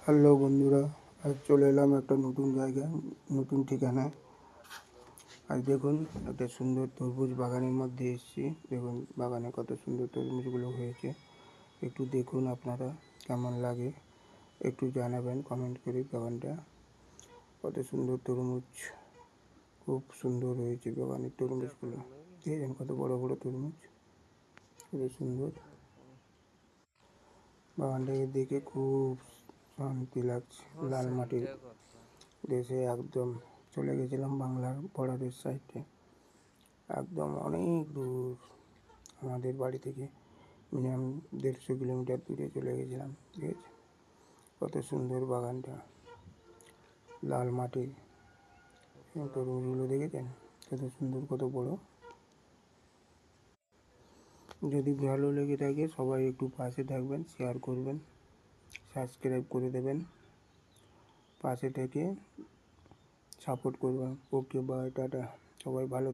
Hello বন্ধুরা, আজ চলে এলাম একটা নতুন জায়গায়, নতুন ঠিকানায়। আজ দেখুন একটা সুন্দর তরমুজ বাগানের মধ্যে এসেছি। দেখুন বাগানে কত সুন্দর তরমুজগুলো হয়েছে। একটু দেখুন আপনারা, কেমন লাগে একটু জানাবেন কমেন্ট করে। বাগানটা কত সুন্দর তরমুজ, খুব সুন্দর হয়েছে বাগানের তরমুজগুলো। দেখেন কত বড় বড় তরমুজ, কত সুন্দর। বাগানটাকে দেখে খুব শান্তি লাগছে। লাল মাটির দেশে একদম চলে গেছিলাম বাংলার বর্ডারের সাইডে, একদম অনেক দূর আমাদের বাড়ি থেকে, মিনিমাম 150 কিলোমিটার দূরে চলে গেছিলাম। ঠিক আছে, কত সুন্দর বাগানটা, লাল মাটির। তরমুজগুলো দেখেছেন কত সুন্দর, কত বড়। যদি ভালো লেগে থাকে সবাই একটু পাশে থাকবেন, শেয়ার করবেন, সাবস্ক্রাইব করে দেবেন, পাশে থেকে সাপোর্ট করবেন। ওকে, বাই, টাটা, সবাই ভালো।